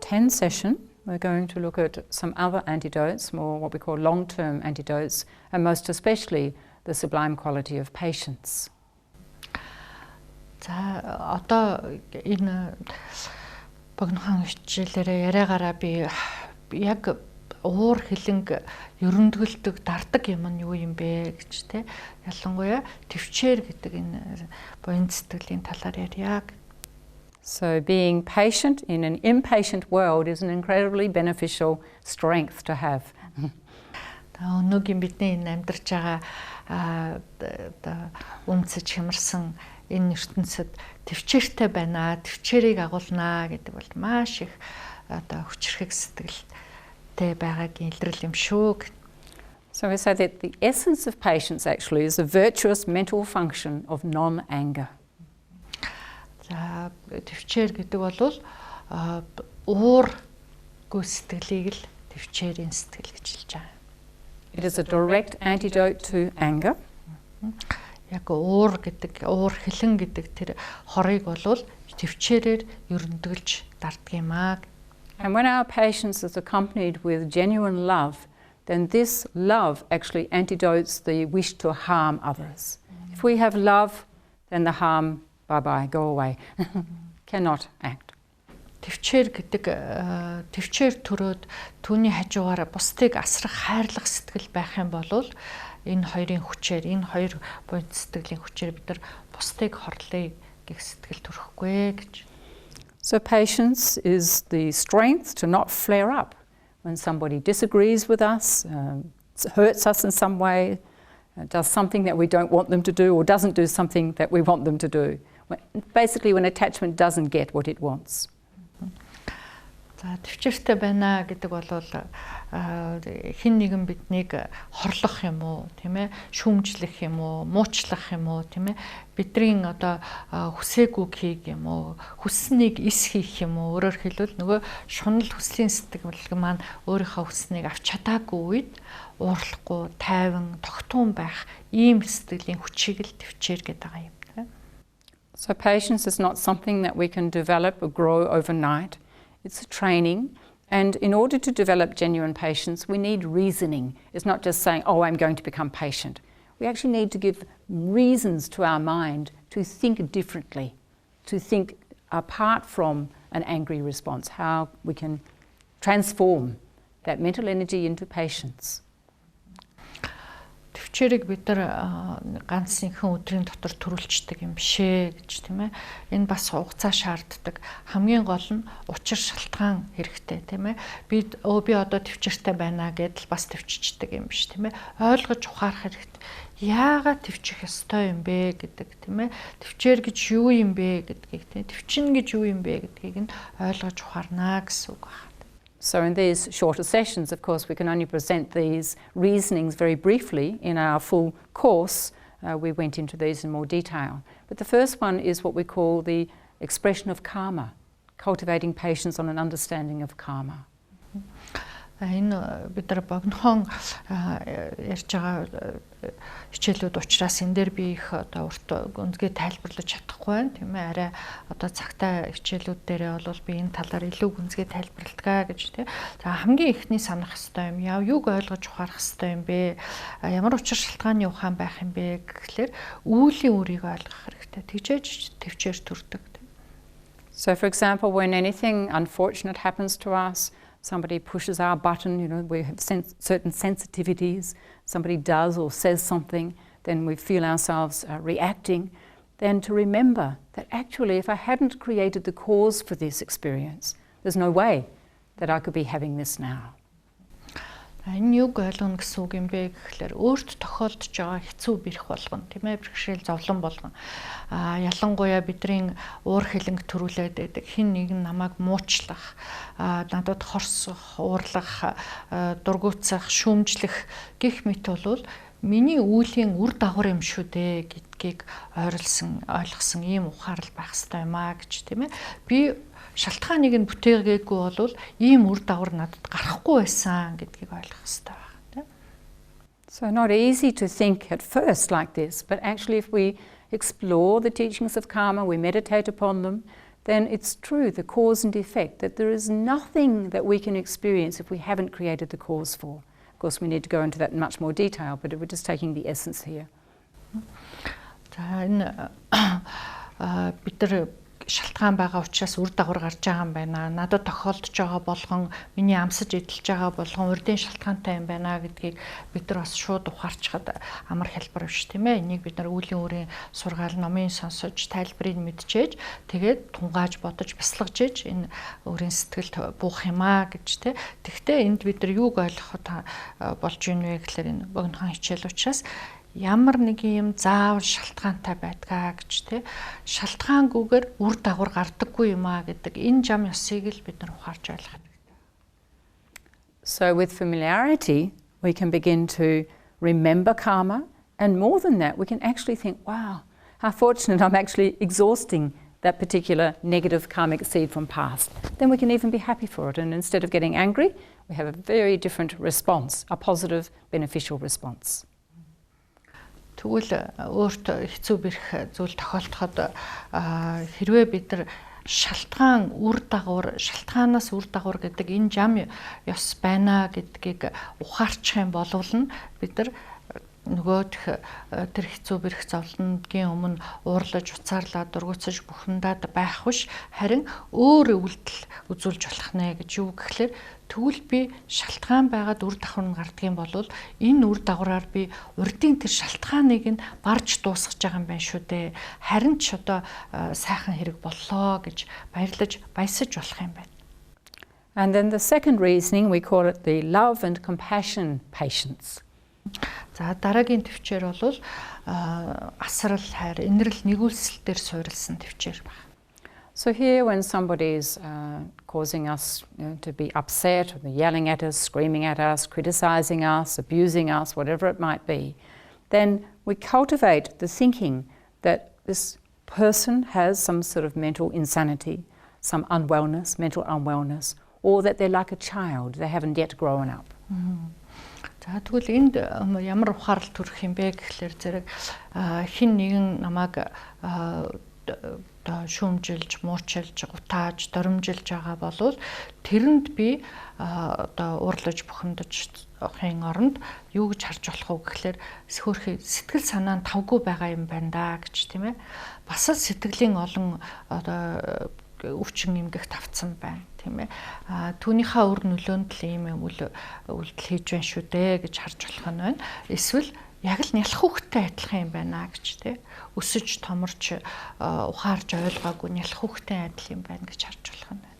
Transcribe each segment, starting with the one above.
10 session, we're going to look at some other antidotes, more what we call long-term antidotes, and most especially the sublime quality of patience. За одоо энэ богинохон хичээлээрээ яриагаараа би яг уур хилэнг ерөнтгөлдөг дардаг юм нь юу юм бэ гэж те ялангуяа төвчээр гэдэг энэ буян сэтгэлийн талаар ярья. So being patient in an impatient world is an incredibly beneficial strength to have. Өнөөгийн бидний энэ амьдарч байгаа өмцөж хямарсан энэ ертөнцид төвчээртэй байна, төвчээрийг агуулнаа гэдэг бол маш их хүчрхэг сэтгэлтэй байгаагийн илрэл юм шүү. So we say that the essence of patience actually is a virtuous mental function of non-anger. За төвчээр гэдэг бол уургүй сэтгэлийг л төвчээрийн сэтгэл гэж хэлж байгаа. It is a direct antidote to anger. Яг уур хилэн гэдэг тэр хорыг бол төвчээрээр ерөнтгөлж дарддаг юм аа. And when our patience is accompanied with genuine love, then this love actually antidotes the wish to harm others. If we have love, then the harm, bye-bye, go away, cannot act. Төвчээр гэдэг төвчээр төрөөд түүний хажуугаар бусдыг асрах хайрлах сэтгэл байх юм бол энэ хоёрын хүчээр энэ хоёр буйн сэтгэлийн хүчээр бид нар бусдыг хорлоё гэх сэтгэл төрөхгүй гэж. So patience is the strength to not flare up when somebody disagrees with us, hurts us in some way, does something that we don't want them to do or doesn't do something that we want them to do. Basically when attachment doesn't get what it wants. За төвчээртэй байна гэдэг бол хэн нэгэн биднийг хорлох юм уу, тийм ээ, шүүмжлэх юм уу, муучлах юм уу, тийм ээ, бидний одоо хүсээгүй хийх юм уу, хүсснийг эс хийх юм уу, өөрөөр хэлбэл нөгөө шунал хүслийн сэтгэл маань өөрийнхөө хүснийг авч чадаагүй үед уурлахгүй, тайван, тогтун байх ийм сэтгэлийн хүчийг л төвчээр гэдэг байгаа юм. So patience is not something that we can develop or grow overnight. It's a training, and in order to develop genuine patience, we need reasoning. It's not just saying, oh, I'm going to become patient. We actually need to give reasons to our mind to think differently, to think apart from an angry response, how we can transform that mental energy into patience. Төвчээрийг бид нар ганц нэгэн өдрийн дотор төрүүлждэг юм бишээ гэж тийм ээ. Энэ бас хугацаа шаарддаг. Хамгийн гол нь учир шалтгаан хэрэгтэй тийм ээ. Би одоо төвчээртэй байна гэдэл бас төвччихдэг юм биш тийм ээ. Ойлгож ухаарах хэрэгтэй. Яагаад төвчих ёстой юм бэ гэдэг тийм ээ. Төвчээр гэж юу юм бэ гэдгийг тийм ээ. Төвчин гэж юу юм бэ гэдгийг нь ойлгож ухаарнаа гэсэн үг байна. So in these shorter sessions, of course, we can only present these reasonings very briefly. In our full course, we went into these in more detail. But the first one is what we call the expression of karma, cultivating patience on an understanding of karma. Энэ бид нар богинохон ярьж байгаа хичээлүүд учраас энэ дээр би их одоо урт гүнзгий тайлбарлаж чадахгүй байна тийм ээ. Арай одоо цагтай хичээлүүд дээрээ бол би энэ талаар илүү гүнзгий тайлбарладаг гэж тийм. За хамгийн ихний санах хэвээр юм яа юуг ойлгож ухаарах хэвээр юм бэ? Ямар учир шалтгааны ухаан байх юм бэ гэхлээр үүлийн үрийг ойлгох хэрэгтэй. Тэгжээж төвчээр төрдөг. So for example, when anything unfortunate happens to us, somebody pushes our button, you know, we have certain sensitivities, somebody does or says something, then we feel ourselves reacting, then to remember that actually if I hadn't created the cause for this experience, there's no way that I could be having this now. Энэ юг ойлгоно гэсэн үг юм бэ гэхлээр өөрт тохиолдож байгаа хэцүү бэрх болгоно тийм ээ бэрхшээл зовлон болгоно. Ялангуяа бидний уур хилэнг төрүүлээд байдаг хин нэг нь намайг муучлах, надад хорсох, уурлах, дургуутсах, шүүмжлэх гэх мэт бол миний үүлийн үр дагавар юм шүү дээ гэдгийг ойлгосон ийм ухаарал байх хэрэгтэй юм аа гэж тийм ээ. Би шалтгааныг нь бүтээгээгүй бол ийм үр дагавар надад гарахгүй байсан гэдгийг ойлгох хэрэгтэй байна. So not easy to think at first like this, but actually if we explore the teachings of karma, we meditate upon them, then it's true, the cause and effect, that there is nothing that we can experience if we haven't created the cause for. Of course, we need to go into that in much more detail, but we're just taking the essence here. Шалтгаан байгаа учраас үр дагавар гарч байгаа юм байна. Надад тохиолдож байгаа болгон миний амсаж эдэлж байгаа болгон урдын шалтгаантай юм байна гэдгийг бид нар бас шууд ухаарчхад амар хэлбэр биш тийм ээ. Энийг бид нар үеийн өөрийн сургаал номын сонсож тайлбарыг мэдчихээж тэгээд тунгааж бодож бясалгаж ээж энэ өөрийн сэтгэлд буух юм аа гэж тийм. Тэгвэл энд бид нар юуг ойлгоход болж ийн вэ гэхээр энэ богинохон хичээл учраас ямар нэг юм заавал шалтгаантай байдгаа гэж тий шалтгаангүйгээр үр дагавар гардаггүй юм аа гэдэг энэ зам ёсыг л бид нар ухаарч ойлгох хэрэгтэй. So with familiarity we can begin to remember karma, and more than that we can actually think, wow, how fortunate I'm actually exhausting that particular negative karmic seed from past. Then we can even be happy for it, and instead of getting angry we have a very different response, a positive beneficial response. Тэгвэл өөртөө хэцүү бэрх зүйл тохиолдоход хэрвээ бид нар шалтгаан үр дагавар шалтгаанаас үр дагавар гэдэг энэ зам ёс байна гэдгийг ухаарчих юм бол бид нар нөгөөх тэр хэцүү бэрх зовлонгийн өмнө уурлаж уцаарлаад дургуцаж бухимдаад байх биш харин өөр өвөлдөл үзүүлж болох нэ гэж юу гэхлээр тэгвэл би шалтгаан байгаад үр дагавар нь гардгийн болвол энэ үр дагавраар би урдын тэр шалтгааныг нь барж дуусгаж байгаа юм байна шүү дээ. Харин ч одоо сайхан хэрэг боллоо гэж баярлаж баясаж болох юм байна. And then the second reasoning, we call it the love and compassion patience. За дараагийн төвчээр бол асрал хайр инэрл нэгүүлсэл дээр суурилсан төвчээр байна. So here when somebody is causing us to be upset, or yelling at us, screaming at us, criticizing us, abusing us, whatever it might be, then we cultivate the thinking that this person has some sort of mental insanity, some unwellness, mental unwellness, or that they're like a child, they haven't yet grown up. За тэгвэл энд ямар ухаарал төрөх юм бэ гэхлээр зэрэг хин нэгэн намайг шүүмжилж, муучилж, гутааж, доромжилж байгаа болвол тэрэнд би одоо уурлаж, бухимдаж охин оронд юу гэж харж болох вэ гэхлээр хөөрхий сэтгэл санаа нь тавгүй байгаа юм байна да гэж тийм ээ. Бас л сэтгэлийн олон одоо өвчин эмгэх тавцсан байна тийм ээ. Түүнийхээ өр нөлөөнд л ийм үйлдэл хийж байна шүү дээ гэж харж болох нь байна. Эсвэл яг л нялх хүүхдтэй адилхан юм байна гэж тий. Өсөж томорч ухаарж ойлгоогүй нялх хүүхдтэй адил юм байна гэж харж болох нь байна.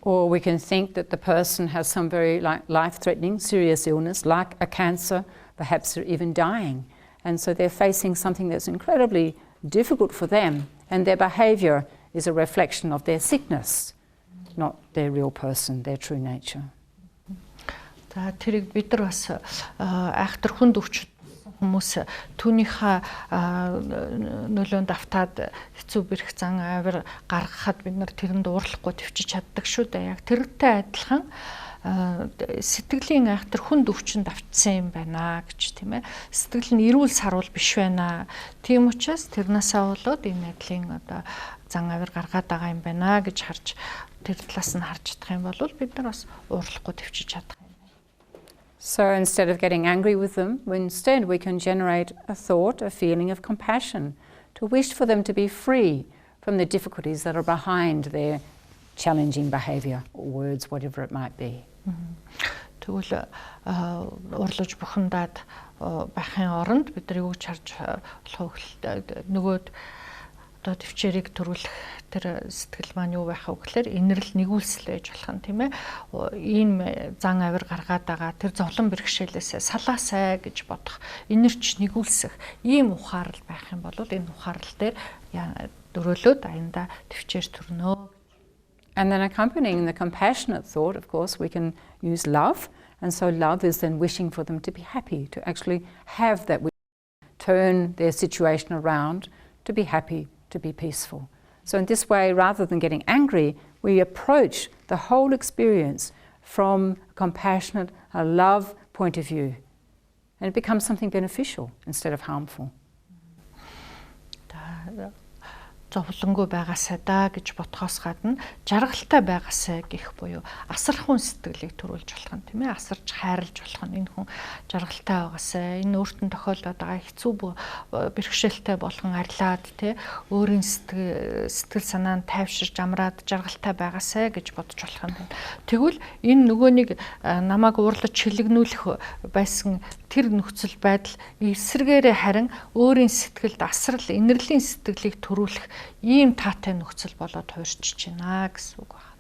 Or we can think that the person has some very life-threatening, serious illness, like a cancer, perhaps they're even dying. And so they're facing something that's incredibly difficult for them, and their behaviour is a reflection of their sickness, not their real person, their true nature. За тэрийг бид нар бас айхтар хүнд өвчт хүмүүс түүнийхээ нөлөөнд автаад хэцүү бэрх зан авир гаргахад бид нар тэрэнд уурлахгүй төвчиж чаддаг шүү дээ. Яг тэртэй адилхан сэтгэлийн айхтар хүнд өвчөнд автсан юм байна гэж тийм ээ. Сэтгэл нь эрүүл сарвал биш байна. Тийм учраас тэрнээсээ болоод энэ адилын одоо зан авир гаргаад байгаа юм байна гэж харж тэр талаас нь харж чадах юм бол бид нар бас уурлахгүй төвчиж чадах. So instead of getting angry with them, instead we can generate a thought, a feeling of compassion, to wish for them to be free from the difficulties that are behind their challenging behaviour or words, whatever it might be. Тэгвэл уурлаж бухимдаад байхын оронд бид нар юу гэж харж болох вэ? Нөгөөд одоо төвчээрийг төрүүлэх тэр сэтгэл маань юу байх вэ гэхээр инэрл нэгүүлсэл байж болох нь тийм ээ. Ийм зан авир гаргаад байгаа тэр зовлон бэрхшээлээс салаасай гэж бодох, инэрч нэгүүлсэх ийм ухаарал байх юм бол энэ ухаарал дээр дөрөөлөөд аянда төвчээр төрнө. And then accompanying the compassionate thought, of course, we can use love. And so love is then wishing for them to be happy, to actually have that, turn their situation around, to be happy, to be peaceful. So in this way, rather than getting angry, we approach the whole experience from a compassionate, a love point of view. And it becomes something beneficial instead of harmful. зовлонгүй байгаасай да гэж бодхоос гадна жаргалтай байгаасай гэх буюу асархуун сэтгэлийг төрүүлж болох нь тийм ээ, асарж хайрлж болох нь энэ хүн жаргалтай байгаасай, энэ өөртөө тохиолдоод байгаа хэцүү бэрхшээлтэй болгон арилаад тий өөрийн сэтгэл санаанд тайвширж амраад жаргалтай байгаасай гэж бодож болох юм. Тэгвэл энэ нөгөөнийг намайг уурлаж чилэгнүүлэх байсан тэр нөхцөл байдал эсрэгээрээ харин өөрийн сэтгэлд асрал, инэрлийн сэтгэлийг төрүүлэх ийм таатай нөхцөл болоод хуурчиж байна гэсэн үг байна.